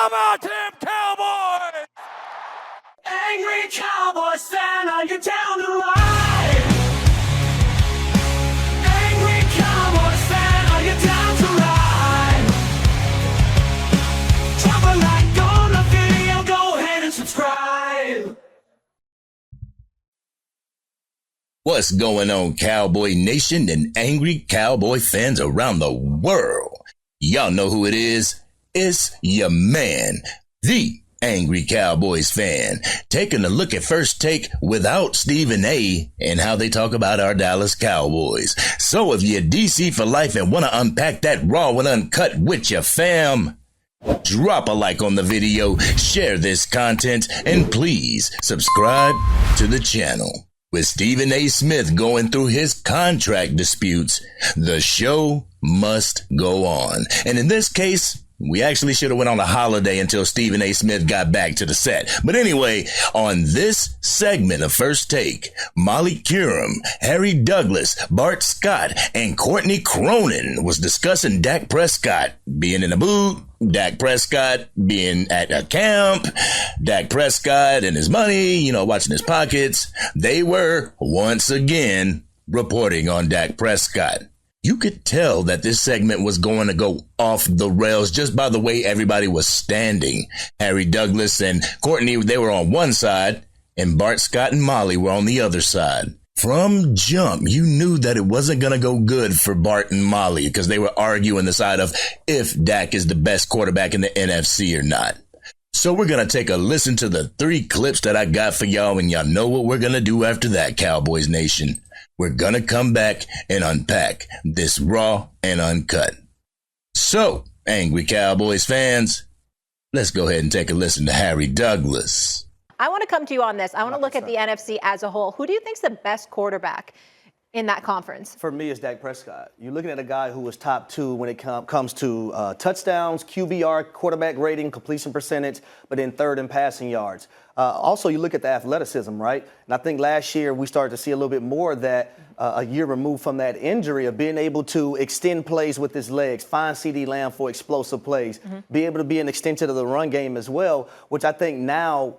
Come on, Team Cowboys! Angry Cowboys fan, are you down to ride? Angry Cowboys fan, are you down to ride? Drop a like on the video, go ahead and subscribe. What's going on, Cowboy Nation and angry Cowboy fans around the world? Y'all know who it is. It's your man, the Angry Cowboys fan, taking a look at First Take without Stephen A. and how they talk about our Dallas Cowboys. So if you're DC for life and want to unpack that raw and uncut with your fam, drop a like on the video, share this content, and please subscribe to the channel. With Stephen A. Smith going through his contract disputes, the show must go on. And in this case, we actually should have went on a holiday until Stephen A. Smith got back to the set. But anyway, on this segment of First Take, Molly Qerim, Harry Douglas, Bart Scott, and Courtney Cronin was discussing Dak Prescott being in a boot, Dak Prescott being at a camp, Dak Prescott and his money, watching his pockets. They were once again reporting on Dak Prescott. You could tell that this segment was going to go off the rails just by the way everybody was standing. Harry Douglas and Courtney, they were on one side, and Bart Scott and Molly were on the other side. From jump, you knew that it wasn't going to go good for Bart and Molly because they were arguing the side of if Dak is the best quarterback in the NFC or not. So we're going to take a listen to the 3 clips that I got for y'all, and y'all know what we're going to do after that, Cowboys Nation. We're going to come back and unpack this raw and uncut. So, angry Cowboys fans, let's go ahead and take a listen to Harry Douglas. I want to come to you on this. I want to look at the NFC as a whole. Who do you think's the best quarterback in that conference? For me, it's Dak Prescott. You're looking at a guy who was top 2 when it comes to touchdowns, QBR, quarterback rating, completion percentage, but then 3rd in passing yards. Also, you look at the athleticism, right? And I think last year we started to see a little bit more of that a year removed from that injury of being able to extend plays with his legs, find CeeDee Lamb for explosive plays, be able to be an extension of the run game as well, which I think now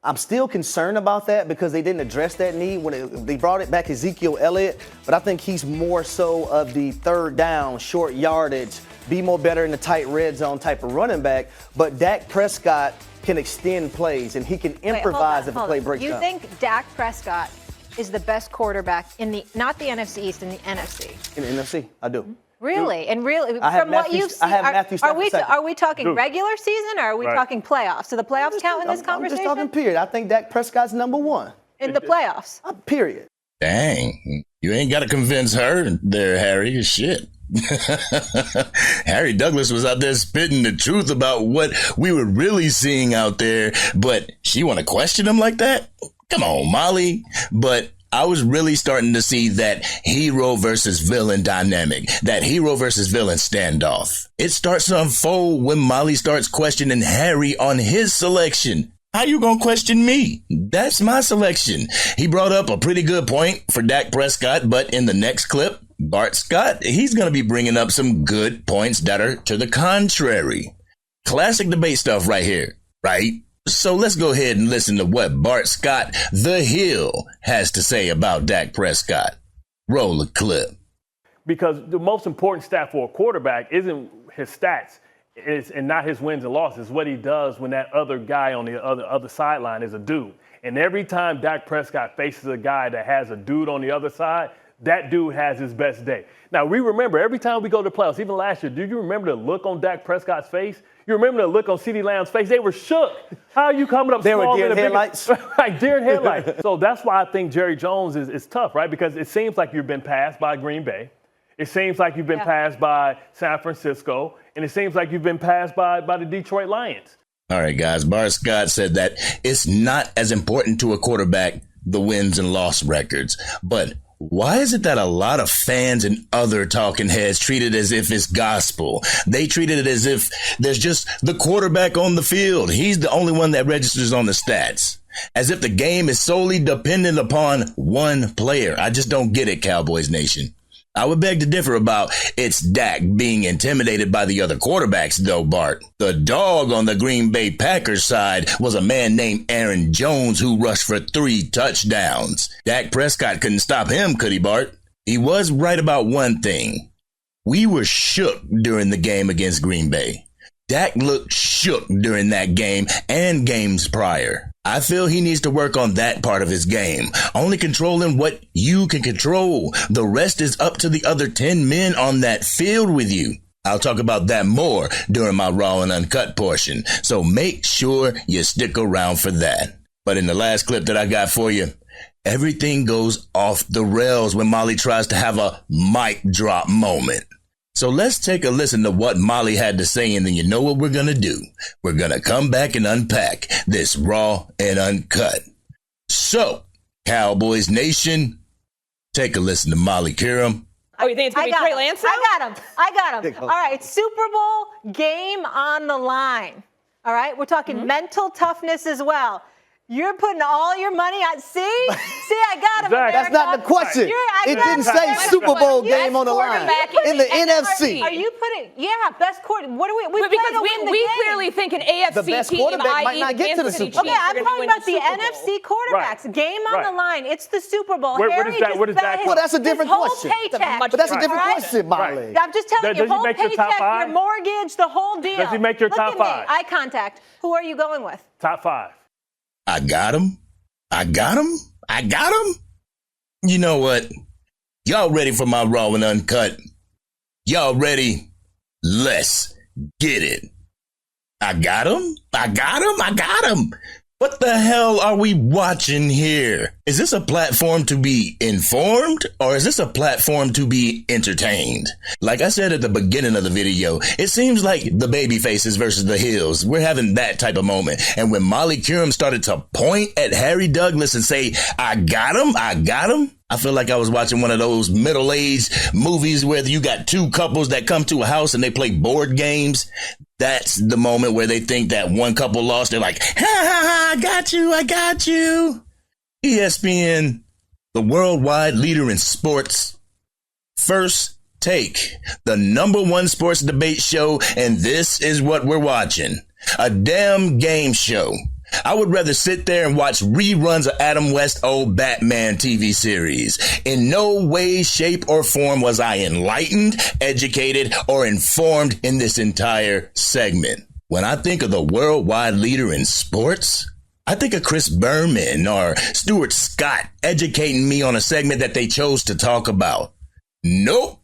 I'm still concerned about that because they didn't address that need when they brought it back Ezekiel Elliott, but I think he's more so of the 3rd down, short yardage, be more better in the tight red zone type of running back. But Dak Prescott can extend plays and he can improvise if a play breaks down. You think Dak Prescott is the best quarterback in not the NFC East, in the NFC? In the NFC, I do. Really? And really, from what you've seen, are we talking Dude. regular season or are we talking playoffs? Do the playoffs count in this conversation? I'm just talking period. I think Dak Prescott's number 1. In the playoffs? Period. Dang, you ain't got to convince her there, Harry. Shit. Harry Douglas was out there spitting the truth about what we were really seeing out there, but she want to question him like that? Come on, Molly. But I was really starting to see that hero versus villain dynamic, that hero versus villain standoff. It starts to unfold when Molly starts questioning Harry on his selection. How you gonna question me? That's my selection. He brought up a pretty good point for Dak Prescott, but in the next clip, Bart Scott, he's gonna be bringing up some good points that are to the contrary. Classic debate stuff right here, right? So let's go ahead and listen to what Bart Scott, the Hill, has to say about Dak Prescott. Roll the clip. Because the most important stat for a quarterback isn't his stats and not his wins and losses. What he does when that other guy on the other sideline is a dude. And every time Dak Prescott faces a guy that has a dude on the other side, that dude has his best day. Now, we remember every time we go to the playoffs, even last year, do you remember the look on Dak Prescott's face? You remember the look on CeeDee Lamb's face? They were shook. How are you coming up They strong? were deer in headlights. Right, deer in headlights. So that's why I think Jerry Jones is tough, right? Because it seems like you've been passed by Green Bay. It seems like you've been passed by San Francisco. And it seems like you've been passed by the Detroit Lions. All right, guys. Bart Scott said that it's not as important to a quarterback, the wins and loss records. But why is it that a lot of fans and other talking heads treat it as if it's gospel? They treat it as if there's just the quarterback on the field. He's the only one that registers on the stats. As if the game is solely dependent upon one player. I just don't get it, Cowboys Nation. I would beg to differ about it's Dak being intimidated by the other quarterbacks, though, Bart. The dog on the Green Bay Packers side was a man named Aaron Jones who rushed for 3 touchdowns. Dak Prescott couldn't stop him, could he, Bart? He was right about one thing. We were shook during the game against Green Bay. Dak looked shook during that game and games prior. I feel he needs to work on that part of his game. Only controlling what you can control. The rest is up to the other 10 men on that field with you. I'll talk about that more during my Raw and Uncut portion, so make sure you stick around for that. But in the last clip that I got for you, everything goes off the rails when Molly tries to have a mic drop moment. So let's take a listen to what Molly had to say, and then you know what we're going to do. We're going to come back and unpack this Raw and Uncut. So, Cowboys Nation, take a listen to Molly Qerim. Oh, you think it's going to be Trey Lance? I got him. All right, Super Bowl game on the line. All right, we're talking mental toughness as well. You're putting all your money on. See, I got him. Exactly. That's not the question. It didn't say Super Bowl game on the line. In the NFC. Are you putting? Yeah, best quarter. What do we? Because we clearly think an AFC The best team, quarterback might i.e. not get to the Super Bowl. Okay, I'm talking about the NFC quarterbacks. Game on the line. It's the Super Bowl. Where Harry does that- just where does that bet come? his- Well, that's a different his whole question. paycheck. But that's a different Right. question, Molly. Right. I'm just telling you, Does he whole make your top paycheck, five? your mortgage, the whole deal. Does he make your Look top at me. five? Eye contact. Who are you going with? Top 5. I got him. You know what? Y'all ready for my Raw and Uncut? Y'all ready? Let's get it. I got him. What the hell are we watching here? Is this a platform to be informed, or is this a platform to be entertained? Like I said at the beginning of the video, it seems like the baby faces versus the heels. We're having that type of moment. And when Molly Qerim started to point at Harry Douglas and say, I got him, I feel like I was watching one of those middle-aged movies where you got 2 couples that come to a house and they play board games. That's the moment where they think that one couple lost. They're like, ha, ha, ha, I got you. ESPN, the worldwide leader in sports. First Take, the #1 sports debate show, and this is what we're watching. A damn game show. I would rather sit there and watch reruns of Adam West's old Batman TV series. In no way, shape, or form was I enlightened, educated, or informed in this entire segment. When I think of the worldwide leader in sports, I think of Chris Berman or Stuart Scott educating me on a segment that they chose to talk about. Nope.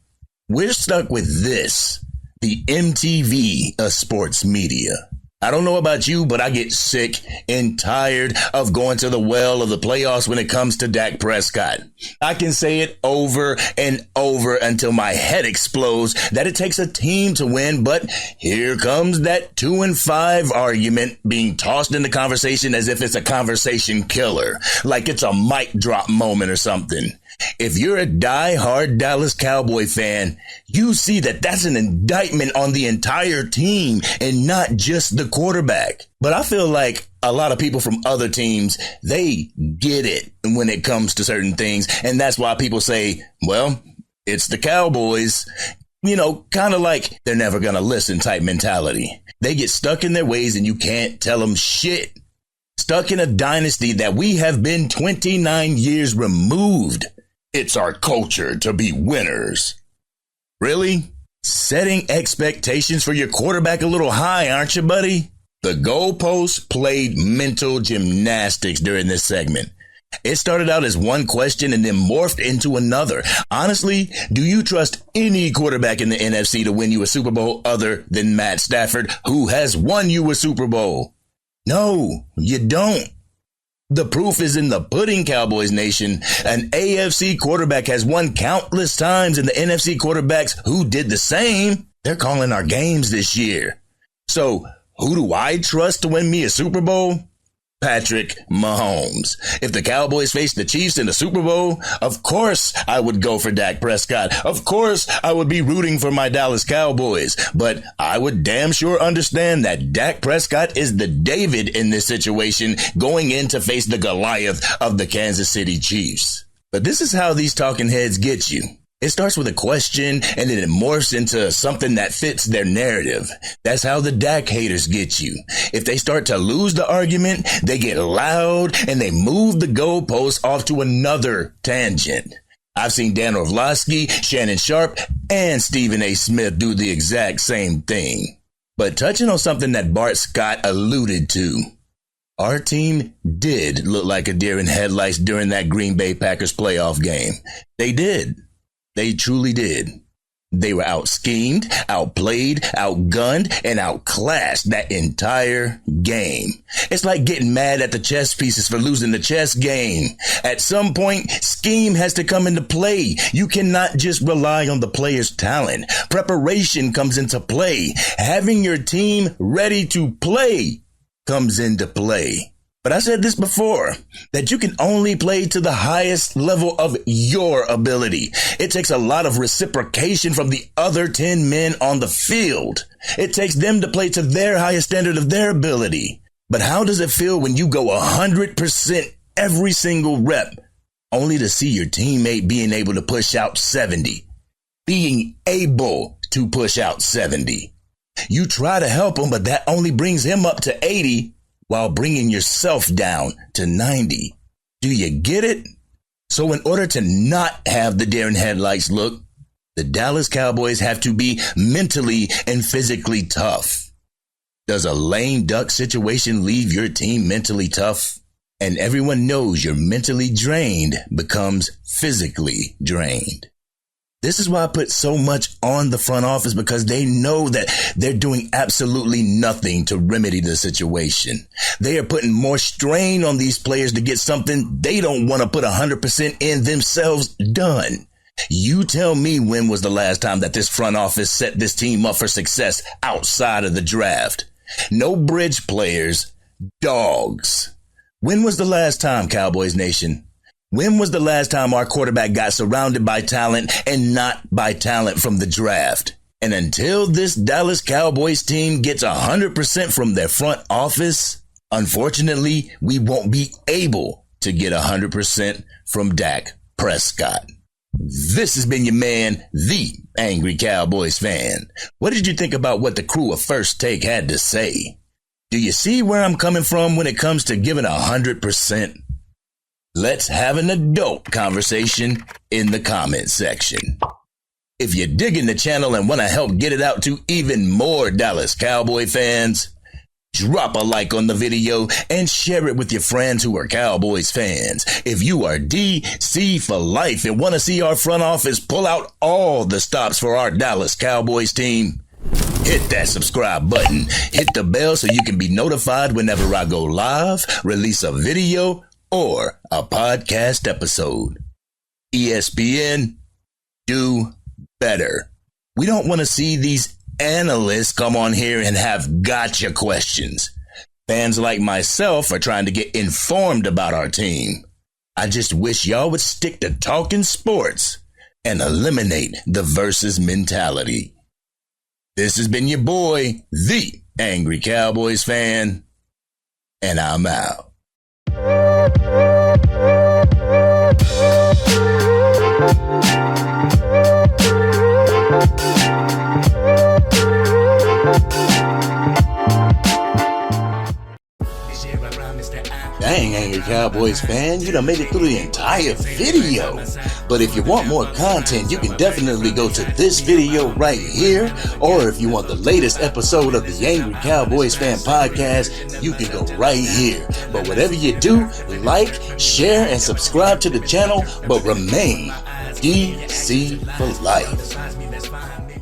We're stuck with this, the MTV of sports media. I don't know about you, but I get sick and tired of going to the well of the playoffs when it comes to Dak Prescott. I can say it over and over until my head explodes that it takes a team to win, but here comes that 2-5 argument being tossed in the conversation as if it's a conversation killer, like it's a mic drop moment or something. If you're a die-hard Dallas Cowboy fan, you see that that's an indictment on the entire team and not just the quarterback. But I feel like a lot of people from other teams, they get it when it comes to certain things. And that's why people say, well, it's the Cowboys. You know, kind of like they're never going to listen type mentality. They get stuck in their ways and you can't tell them shit. Stuck in a dynasty that we have been 29 years removed. It's our culture to be winners. Really? Setting expectations for your quarterback a little high, aren't you, buddy? The goalposts played mental gymnastics during this segment. It started out as one question and then morphed into another. Honestly, do you trust any quarterback in the NFC to win you a Super Bowl other than Matt Stafford, who has won you a Super Bowl? No, you don't. The proof is in the pudding, Cowboys Nation. An AFC quarterback has won countless times, and the NFC quarterbacks who did the same, they're calling our games this year. So, who do I trust to win me a Super Bowl? Patrick Mahomes. If the Cowboys face the Chiefs in the Super Bowl, of course I would go for Dak Prescott. Of course I would be rooting for my Dallas Cowboys. But I would damn sure understand that Dak Prescott is the David in this situation going in to face the Goliath of the Kansas City Chiefs. But this is how these talking heads get you. It starts with a question and then it morphs into something that fits their narrative. That's how the Dak haters get you. If they start to lose the argument, they get loud and they move the goalposts off to another tangent. I've seen Dan Orlovsky, Shannon Sharp, and Stephen A. Smith do the exact same thing. But touching on something that Bart Scott alluded to, our team did look like a deer in headlights during that Green Bay Packers playoff game. They did. They truly did. They were out-schemed, outplayed, outgunned, and outclassed that entire game. It's like getting mad at the chess pieces for losing the chess game. At some point, scheme has to come into play. You cannot just rely on the player's talent. Preparation comes into play. Having your team ready to play comes into play. But I said this before, that you can only play to the highest level of your ability. It takes a lot of reciprocation from the other 10 men on the field. It takes them to play to their highest standard of their ability. But how does it feel when you go 100% every single rep, only to see your teammate being able to push out 70? Being able to push out 70. You try to help him, but that only brings him up to 80. While bringing yourself down to 90. Do you get it? So in order to not have the deer in headlights look, the Dallas Cowboys have to be mentally and physically tough. Does a lame duck situation leave your team mentally tough? And everyone knows you're mentally drained becomes physically drained. This is why I put so much on the front office, because they know that they're doing absolutely nothing to remedy the situation. They are putting more strain on these players to get something they don't want to put 100% in themselves done. You tell me, when was the last time that this front office set this team up for success outside of the draft? No bridge players, dogs. When was the last time, Cowboys Nation? When was the last time our quarterback got surrounded by talent and not by talent from the draft? And until this Dallas Cowboys team gets 100% from their front office, unfortunately, we won't be able to get 100% from Dak Prescott. This has been your man, the Angry Cowboys fan. What did you think about what the crew of First Take had to say? Do you see where I'm coming from when it comes to giving 100%? Let's have an adult conversation in the comment section. If you're digging the channel and want to help get it out to even more Dallas Cowboy fans, drop a like on the video and share it with your friends who are Cowboys fans. If you are DC for life and want to see our front office pull out all the stops for our Dallas Cowboys team, hit that subscribe button. Hit the bell so you can be notified whenever I go live, release a video, or a podcast episode. ESPN, do better. We don't want to see these analysts come on here and have gotcha questions. Fans like myself are trying to get informed about our team. I just wish y'all would stick to talking sports and eliminate the versus mentality. This has been your boy, the Angry Cowboys fan, and I'm out. Dang, Angry Cowboys fan, you done made it through the entire video. But if you want more content, you can definitely go to this video right here. Or if you want the latest episode of the Angry Cowboys fan podcast, you can go right here. But whatever you do, like, share, and subscribe to the channel, but remain DC for life.